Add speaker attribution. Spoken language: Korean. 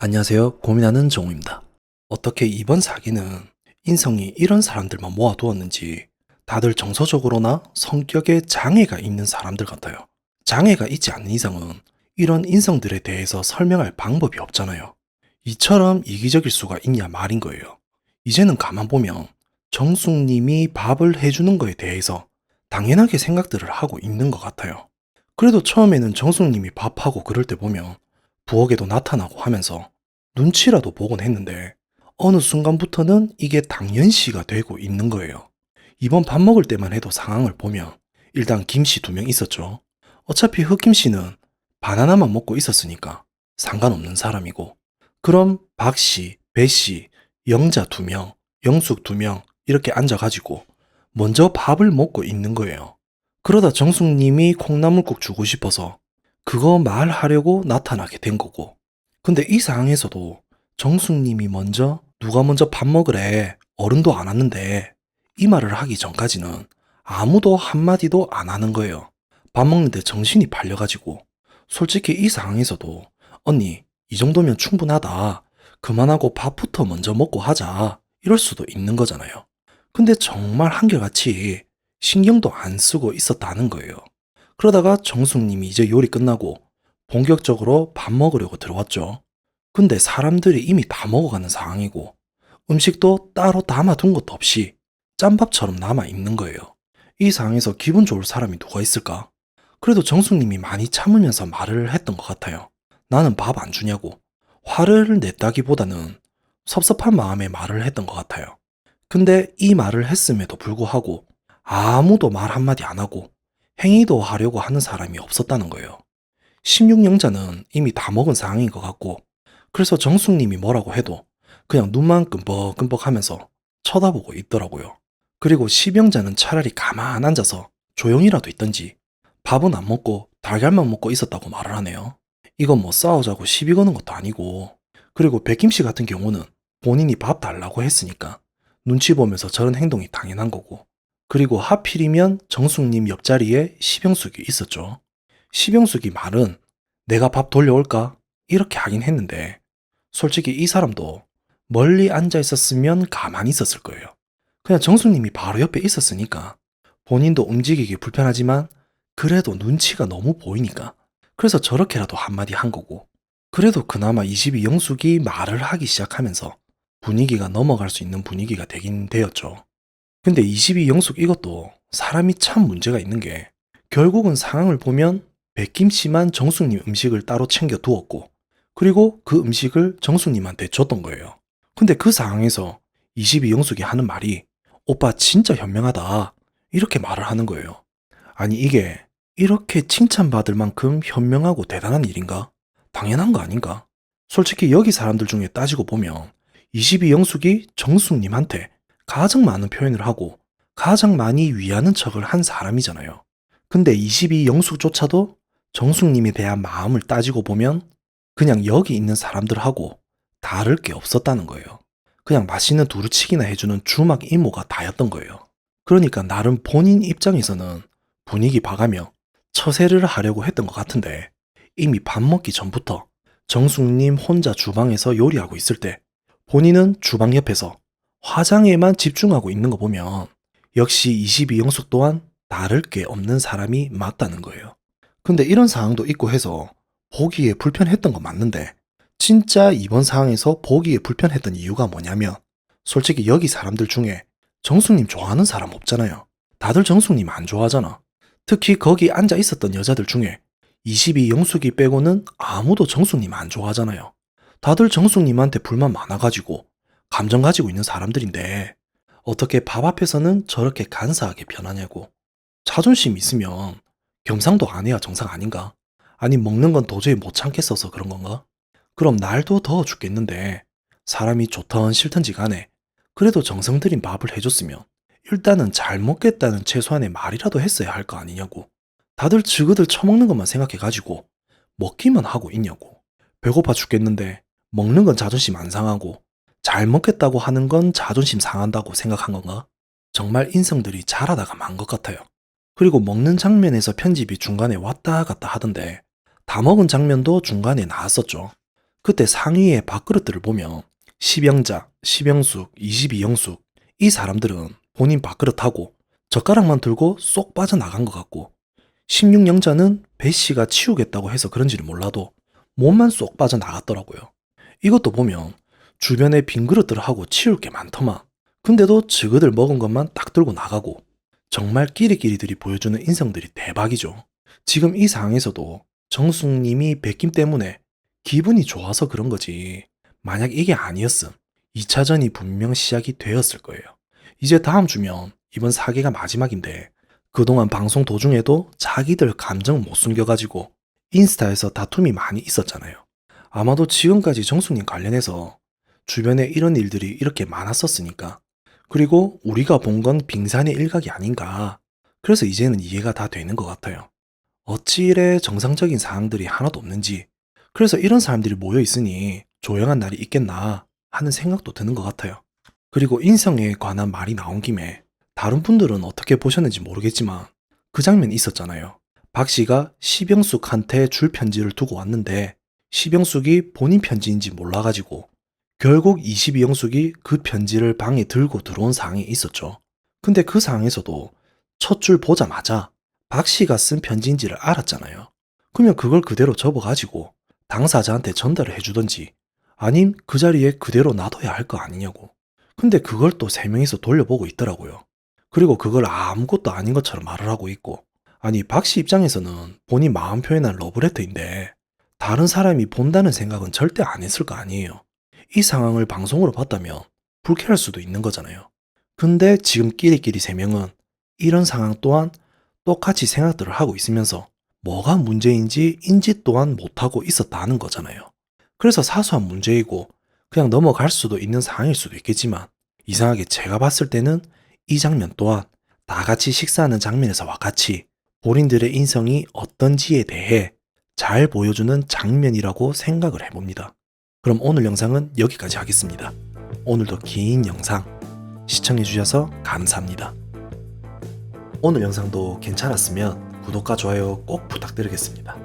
Speaker 1: 안녕하세요. 고민하는 정우입니다. 어떻게 이번 사기는 인성이 이런 사람들만 모아두었는지 다들 정서적으로나 성격에 장애가 있는 사람들 같아요. 장애가 있지 않는 이상은 이런 인성들에 대해서 설명할 방법이 없잖아요. 이처럼 이기적일 수가 있냐 말인 거예요. 이제는 가만 보면 정숙님이 밥을 해주는 거에 대해서 당연하게 생각들을 하고 있는 것 같아요. 그래도 처음에는 정숙님이 밥하고 그럴 때 보면 부엌에도 나타나고 하면서 눈치라도 보곤 했는데 어느 순간부터는 이게 당연시가 되고 있는 거예요. 이번 밥 먹을 때만 해도 상황을 보면 일단 김씨 2명 있었죠. 어차피 흑김씨는 바나나만 먹고 있었으니까 상관없는 사람이고, 그럼 박씨, 배씨, 영자 2명, 영숙 2명 이렇게 앉아가지고 먼저 밥을 먹고 있는 거예요. 그러다 정숙님이 콩나물국 주고 싶어서 그거 말하려고 나타나게 된 거고, 근데 이 상황에서도 정숙님이 먼저 누가 먼저 밥 먹으래, 어른도 안 왔는데, 이 말을 하기 전까지는 아무도 한마디도 안 하는 거예요. 밥 먹는데 정신이 팔려가지고. 솔직히 이 상황에서도 언니 이 정도면 충분하다, 그만하고 밥부터 먼저 먹고 하자, 이럴 수도 있는 거잖아요. 근데 정말 한결같이 신경도 안 쓰고 있었다는 거예요. 그러다가 정숙님이 이제 요리 끝나고 본격적으로 밥 먹으려고 들어왔죠. 근데 사람들이 이미 다 먹어가는 상황이고 음식도 따로 담아둔 것도 없이 짬밥처럼 남아 있는 거예요. 이 상황에서 기분 좋을 사람이 누가 있을까? 그래도 정숙님이 많이 참으면서 말을 했던 것 같아요. 나는 밥 안 주냐고. 화를 냈다기보다는 섭섭한 마음에 말을 했던 것 같아요. 근데 이 말을 했음에도 불구하고 아무도 말 한마디 안 하고 행위도 하려고 하는 사람이 없었다는 거예요. 16영자는 이미 다 먹은 상황인 것 같고, 그래서 정숙님이 뭐라고 해도 그냥 눈만 끔뻑끔뻑 하면서 쳐다보고 있더라고요. 그리고 10영자는 차라리 가만 앉아서 조용히라도 있던지 밥은 안 먹고 달걀만 먹고 있었다고 말을 하네요. 이건 뭐 싸우자고 시비 거는 것도 아니고, 그리고 백김씨 같은 경우는 본인이 밥 달라고 했으니까 눈치 보면서 저런 행동이 당연한 거고, 그리고 하필이면 정숙님 옆자리에 시병숙이 있었죠. 시병숙이 말은 내가 밥 돌려올까? 이렇게 하긴 했는데 솔직히 이 사람도 멀리 앉아 있었으면 가만히 있었을 거예요. 그냥 정숙님이 바로 옆에 있었으니까 본인도 움직이기 불편하지만 그래도 눈치가 너무 보이니까 그래서 저렇게라도 한마디 한 거고, 그래도 그나마 22 영숙이 말을 하기 시작하면서 분위기가 넘어갈 수 있는 분위기가 되긴 되었죠. 근데 22 영숙 이것도 사람이 참 문제가 있는 게, 결국은 상황을 보면 백김씨만 정숙님 음식을 따로 챙겨 두었고, 그리고 그 음식을 정숙님한테 줬던 거예요. 근데 그 상황에서 22 영숙이 하는 말이 오빠 진짜 현명하다, 이렇게 말을 하는 거예요. 아니 이게 이렇게 칭찬받을 만큼 현명하고 대단한 일인가? 당연한 거 아닌가? 솔직히 여기 사람들 중에 따지고 보면 22 영숙이 정숙님한테 가장 많은 표현을 하고 가장 많이 위하는 척을 한 사람이잖아요. 근데 22 영숙조차도 정숙님에 대한 마음을 따지고 보면 그냥 여기 있는 사람들하고 다를 게 없었다는 거예요. 그냥 맛있는 두루치기나 해주는 주막 이모가 다였던 거예요. 그러니까 나름 본인 입장에서는 분위기 봐가며 처세를 하려고 했던 것 같은데, 이미 밥 먹기 전부터 정숙님 혼자 주방에서 요리하고 있을 때 본인은 주방 옆에서 화장에만 집중하고 있는 거 보면 역시 22 영숙 또한 다를 게 없는 사람이 맞다는 거예요. 근데 이런 상황도 있고 해서 보기에 불편했던 건 맞는데, 진짜 이번 상황에서 보기에 불편했던 이유가 뭐냐면 솔직히 여기 사람들 중에 정숙님 좋아하는 사람 없잖아요. 다들 정숙님 안 좋아하잖아. 특히 거기 앉아 있었던 여자들 중에 22 영숙이 빼고는 아무도 정숙님 안 좋아하잖아요. 다들 정숙님한테 불만 많아가지고 감정 가지고 있는 사람들인데 어떻게 밥 앞에서는 저렇게 간사하게 변하냐고. 자존심 있으면 겸상도 안 해야 정상 아닌가? 아니 먹는 건 도저히 못 참겠어서 그런 건가? 그럼 날도 더워 죽겠는데 사람이 좋던 싫던지 간에 그래도 정성 들인 밥을 해줬으면 일단은 잘 먹겠다는 최소한의 말이라도 했어야 할 거 아니냐고. 다들 지그들 처먹는 것만 생각해가지고 먹기만 하고 있냐고. 배고파 죽겠는데 먹는 건 자존심 안 상하고 잘 먹겠다고 하는 건 자존심 상한다고 생각한 건가? 정말 인성들이 자라다가 만 것 같아요. 그리고 먹는 장면에서 편집이 중간에 왔다 갔다 하던데 다 먹은 장면도 중간에 나왔었죠. 그때 상위의 밥그릇들을 보면 10영자, 10영숙, 22영숙 이 사람들은 본인 밥그릇하고 젓가락만 들고 쏙 빠져나간 것 같고 16영자는 배씨가 치우겠다고 해서 그런지는 몰라도 몸만 쏙 빠져나갔더라고요. 이것도 보면 주변에 빈 그릇들을 하고 치울 게 많더만. 근데도 저그들 먹은 것만 딱 들고 나가고 정말 끼리끼리들이 보여주는 인성들이 대박이죠. 지금 이 상황에서도 정숙님이 백김 때문에 기분이 좋아서 그런 거지. 만약 이게 아니었음 2차전이 분명 시작이 되었을 거예요. 이제 다음 주면 이번 사계가 마지막인데 그동안 방송 도중에도 자기들 감정 못 숨겨가지고 인스타에서 다툼이 많이 있었잖아요. 아마도 지금까지 정숙님 관련해서 주변에 이런 일들이 이렇게 많았었으니까 그리고 우리가 본 건 빙산의 일각이 아닌가. 그래서 이제는 이해가 다 되는 것 같아요. 어찌 이래 정상적인 사항들이 하나도 없는지 그래서 이런 사람들이 모여 있으니 조용한 날이 있겠나 하는 생각도 드는 것 같아요. 그리고 인성에 관한 말이 나온 김에 다른 분들은 어떻게 보셨는지 모르겠지만 그 장면이 있었잖아요. 박 씨가 시병숙한테 줄 편지를 두고 왔는데 시병숙이 본인 편지인지 몰라가지고 결국 22영숙이 그 편지를 방에 들고 들어온 상황이 있었죠. 근데 그 상황에서도 첫 줄 보자마자 박 씨가 쓴 편지인지를 알았잖아요. 그러면 그걸 그대로 접어가지고 당사자한테 전달을 해주던지 아님 그 자리에 그대로 놔둬야 할 거 아니냐고. 근데 그걸 또 세 명이서 돌려보고 있더라고요. 그리고 그걸 아무것도 아닌 것처럼 말을 하고 있고 아니 박 씨 입장에서는 본인 마음 표현한 러브레터인데 다른 사람이 본다는 생각은 절대 안 했을 거 아니에요. 이 상황을 방송으로 봤다면 불쾌할 수도 있는 거잖아요. 근데 지금 끼리끼리 세 명은 이런 상황 또한 똑같이 생각들을 하고 있으면서 뭐가 문제인지 인지 또한 못하고 있었다는 거잖아요. 그래서 사소한 문제이고 그냥 넘어갈 수도 있는 상황일 수도 있겠지만 이상하게 제가 봤을 때는 이 장면 또한 다 같이 식사하는 장면에서와 같이 본인들의 인성이 어떤지에 대해 잘 보여주는 장면이라고 생각을 해봅니다. 그럼 오늘 영상은 여기까지 하겠습니다. 오늘도 긴 영상 시청해주셔서 감사합니다. 오늘 영상도 괜찮았으면 구독과 좋아요 꼭 부탁드리겠습니다.